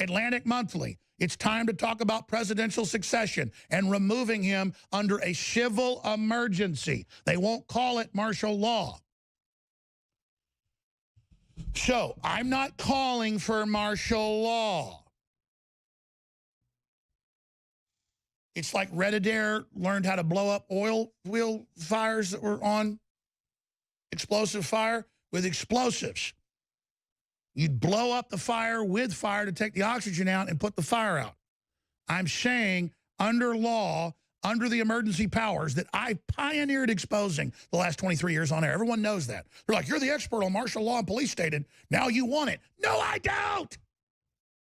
Atlantic Monthly. It's time to talk about presidential succession and removing him under a civil emergency. They won't call it martial law. So I'm not calling for martial law. It's like Red Adair learned how to blow up oil wheel fires that were on explosive fire with explosives. You'd blow up the fire with fire to take the oxygen out and put the fire out. I'm saying under law, under the emergency powers that I pioneered exposing the last 23 years on air. Everyone knows that. They're like, you're the expert on martial law and police stated. Now you want it. No, I don't.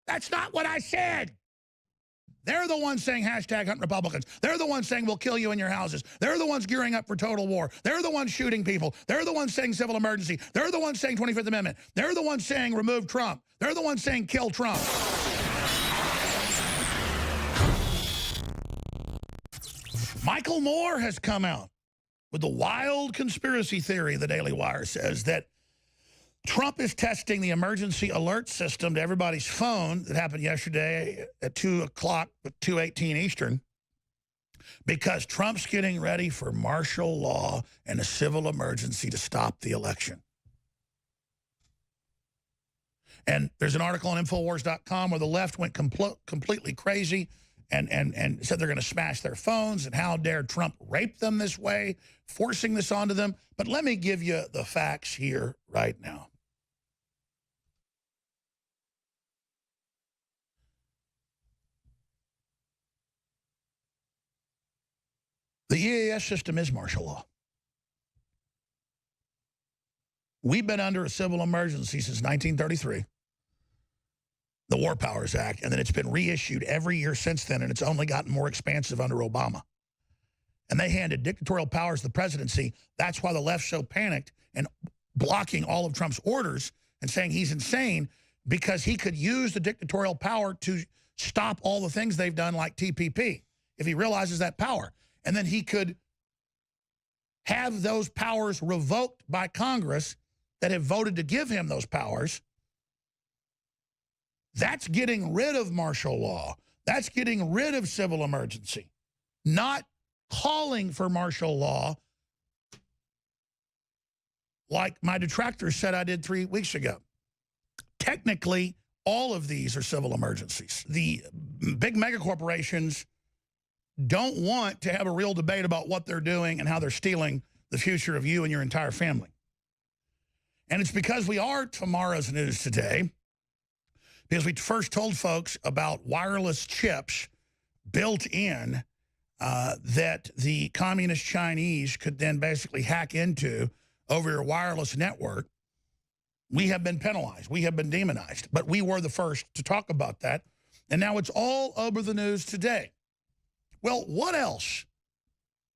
That's not what I said. They're the ones saying hashtag hunt Republicans. They're the ones saying we'll kill you in your houses. They're the ones gearing up for total war. They're the ones shooting people. They're the ones saying civil emergency. They're the ones saying 25th Amendment. They're the ones saying remove Trump. They're the ones saying kill Trump. Michael Moore has come out with the wild conspiracy theory, the Daily Wire says, that Trump is testing the emergency alert system to everybody's phone that happened yesterday at 2 o'clock, 2:18 Eastern, because Trump's getting ready for martial law and a civil emergency to stop the election. And there's an article on Infowars.com where the left went completely crazy and said they're going to smash their phones and how dare Trump rape them this way, forcing this onto them. But let me give you the facts here right now. The EAS system is martial law. We've been under a civil emergency since 1933, the War Powers Act, and then it's been reissued every year since then, and it's only gotten more expansive under Obama. And they handed dictatorial powers to the presidency. That's why the left's so panicked and blocking all of Trump's orders and saying he's insane, because he could use the dictatorial power to stop all the things they've done like TPP if he realizes that power. And then he could have those powers revoked by Congress that have voted to give him those powers. That's getting rid of martial law. That's getting rid of civil emergency. Not calling for martial law like my detractors said I did 3 weeks ago. Technically, all of these are civil emergencies. The big mega corporations don't want to have a real debate about what they're doing and how they're stealing the future of you and your entire family. And it's because we are tomorrow's news today, because we first told folks about wireless chips built in that the communist Chinese could then basically hack into over your wireless network. We have been penalized. We have been demonized. But we were the first to talk about that. And now it's all over the news today. Well, what else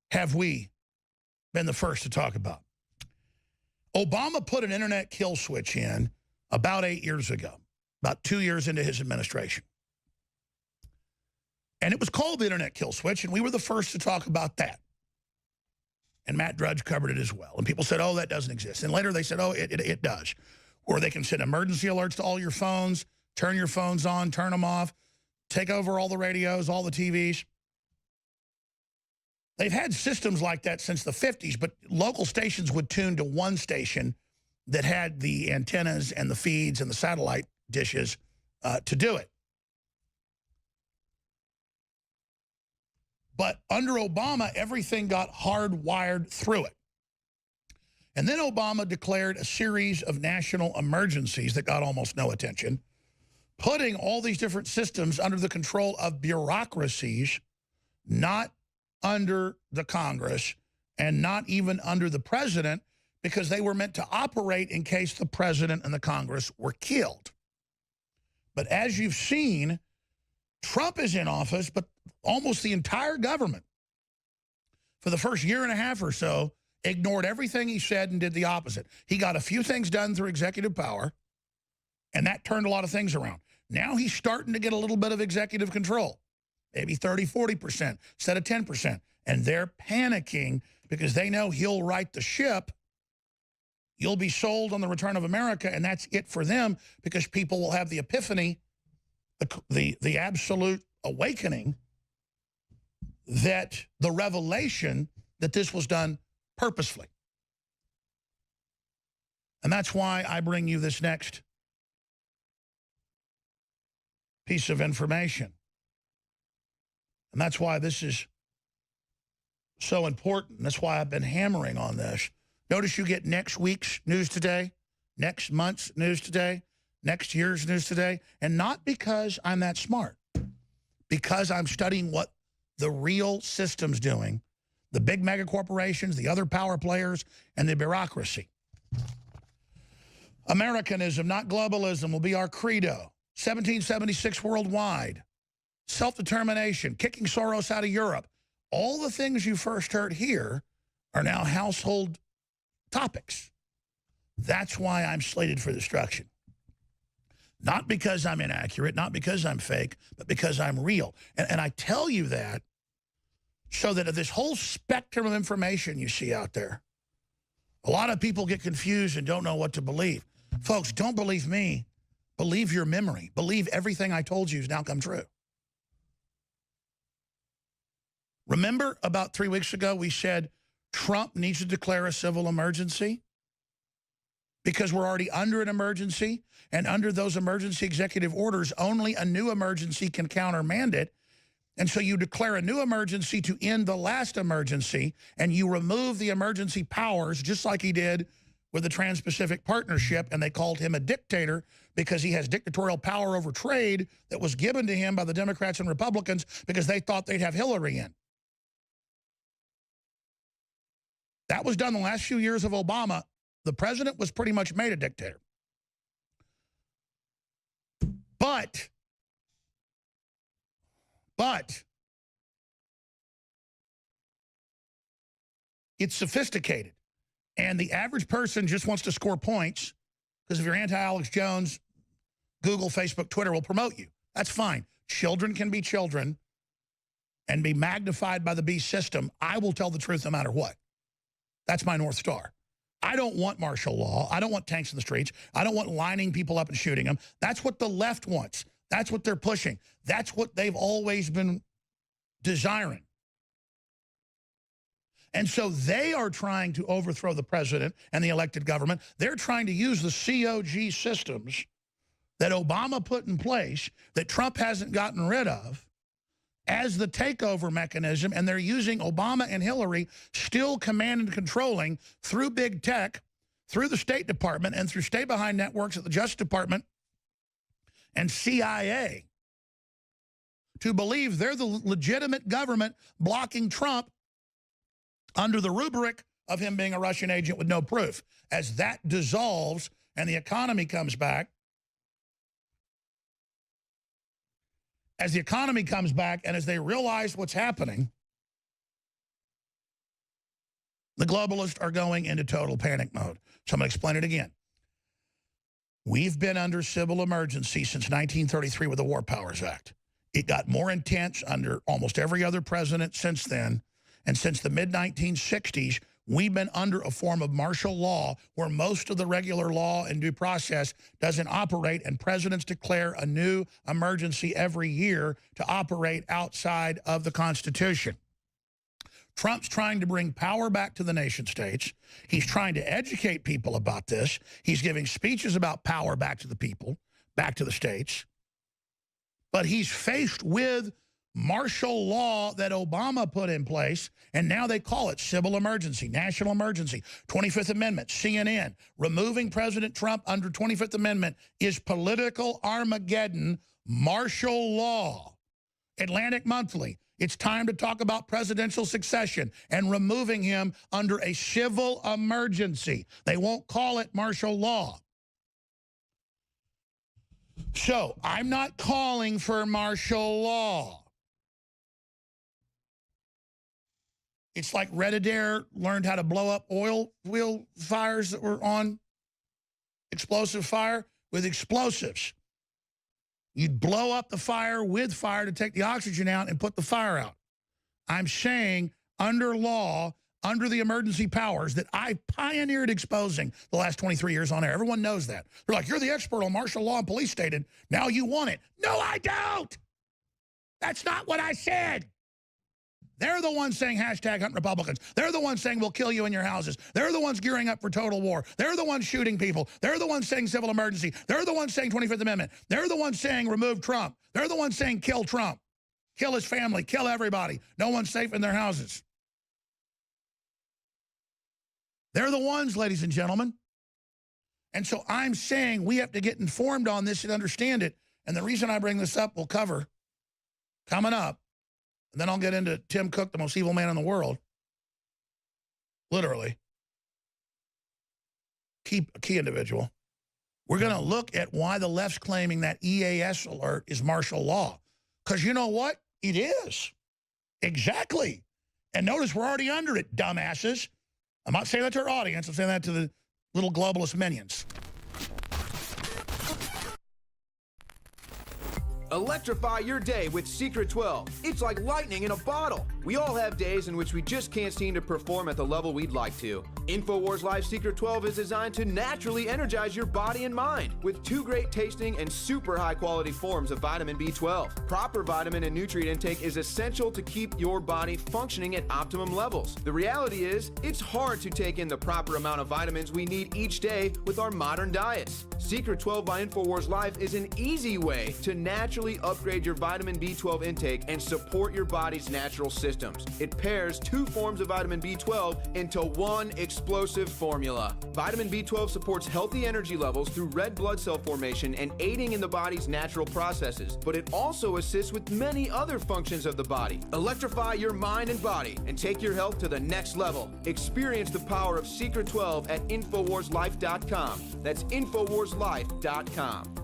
have we been the first to talk about? Obama put an internet kill switch in about 8 years ago, about 2 years into his administration. And it was called the internet kill switch, and we were the first to talk about that. And Matt Drudge covered it as well. And people said, oh, that doesn't exist. And later they said, oh, it does. Or they can send emergency alerts to all your phones, turn your phones on, turn them off, take over all the radios, all the TVs. They've had systems like that since the 50s, but local stations would tune to one station that had the antennas and the feeds and the satellite dishes to do it. But under Obama, everything got hardwired through it. And then Obama declared a series of national emergencies that got almost no attention, putting all these different systems under the control of bureaucracies, not under the Congress and not even under the president, because they were meant to operate in case the president and the Congress were killed. But as you've seen, Trump is in office, but almost the entire government for the first year and a half or so ignored everything he said and did the opposite. He got a few things done through executive power, and that turned a lot of things around. Now he's starting to get a little bit of executive control. Maybe 30, 40% instead of 10%. And they're panicking because they know he'll right the ship. You'll be sold on the return of America, and that's it for them, because people will have the epiphany the absolute awakening that the revelation that this was done purposefully. And that's why I bring you this next piece of information. And that's why this is so important. That's why I've been hammering on this. Notice you get next week's news today, next month's news today, next year's news today, and not because I'm that smart, because I'm studying what the real system's doing, the big mega corporations, the other power players, and the bureaucracy. Americanism, not globalism, will be our credo. 1776 worldwide. Self-determination, kicking Soros out of Europe. All the things you first heard here are now household topics. That's why I'm slated for destruction. Not because I'm inaccurate, not because I'm fake, but because I'm real. And I tell you that so that this whole spectrum of information you see out there, a lot of people get confused and don't know what to believe. Folks, don't believe me. Believe your memory. Believe everything I told you has now come true. Remember about 3 weeks ago we said Trump needs to declare a civil emergency because we're already under an emergency, and under those emergency executive orders, only a new emergency can countermand it. And so you declare a new emergency to end the last emergency, and you remove the emergency powers, just like he did with the Trans-Pacific Partnership, and they called him a dictator because he has dictatorial power over trade that was given to him by the Democrats and Republicans because they thought they'd have Hillary in. That was done the last few years of Obama. The president was pretty much made a dictator. But it's sophisticated. And the average person just wants to score points because if you're anti-Alex Jones, Google, Facebook, Twitter will promote you. That's fine. Children can be children and be magnified by the beast system. I will tell the truth no matter what. That's my North Star. I don't want martial law. I don't want tanks in the streets. I don't want lining people up and shooting them. That's what the left wants. That's what they're pushing. That's what they've always been desiring. And so they are trying to overthrow the president and the elected government. They're trying to use the COG systems that Obama put in place that Trump hasn't gotten rid of as the takeover mechanism, and they're using Obama and Hillary still command and controlling through big tech, through the State Department, and through stay-behind networks at the Justice Department and CIA to believe they're the legitimate government blocking Trump under the rubric of him being a Russian agent with no proof. As that dissolves and the economy comes back, and as they realize what's happening, the globalists are going into total panic mode. So I'm going to explain it again. We've been under civil emergency since 1933 with the War Powers Act. It got more intense under almost every other president since then. And since the mid-1960s, we've been under a form of martial law where most of the regular law and due process doesn't operate, and presidents declare a new emergency every year to operate outside of the Constitution. Trump's trying to bring power back to the nation states. He's trying to educate people about this. He's giving speeches about power back to the people, back to the states. But he's faced with martial law that Obama put in place, and now they call it civil emergency, national emergency, 25th Amendment, CNN. Removing President Trump under 25th Amendment is political Armageddon, martial law. Atlantic Monthly, it's time to talk about presidential succession and removing him under a civil emergency. They won't call it martial law. So I'm not calling for martial law. It's like Red Adair learned how to blow up oil wheel fires that were on explosive fire with explosives. You'd blow up the fire with fire to take the oxygen out and put the fire out. I'm saying under law, under the emergency powers that I pioneered exposing the last 23 years on air. Everyone knows that. They're like, you're the expert on martial law and police state, and now you want it. No, I don't. That's not what I said. They're the ones saying hashtag hunt Republicans. They're the ones saying we'll kill you in your houses. They're the ones gearing up for total war. They're the ones shooting people. They're the ones saying civil emergency. They're the ones saying 25th Amendment. They're the ones saying remove Trump. They're the ones saying kill Trump. Kill his family. Kill everybody. No one's safe in their houses. They're the ones, ladies and gentlemen. And so I'm saying we have to get informed on this and understand it. And the reason I bring this up we'll cover coming up. And then I'll get into Tim Cook, the most evil man in the world. Literally. Key individual. We're going to look at why the left's claiming that EAS alert is martial law. Because you know what? It is. Exactly. And notice we're already under it, dumbasses. I'm not saying that to our audience. I'm saying that to the little globalist minions. Electrify your day with Secret 12. It's like lightning in a bottle. We all have days in which we just can't seem to perform at the level we'd like to. InfoWars Life Secret 12 is designed to naturally energize your body and mind with 2 great tasting and super high quality forms of vitamin B12. Proper vitamin and nutrient intake is essential to keep your body functioning at optimum levels. The reality is, it's hard to take in the proper amount of vitamins we need each day with our modern diets. Secret 12 by InfoWars Life is an easy way to naturally upgrade your vitamin B12 intake and support your body's natural systems. It pairs 2 forms of vitamin B12 into one explosive formula. Vitamin B12 supports healthy energy levels through red blood cell formation and aiding in the body's natural processes, but it also assists with many other functions of the body. Electrify your mind and body and take your health to the next level. Experience the power of Secret 12 at InfoWarsLife.com. That's InfoWarsLife.com.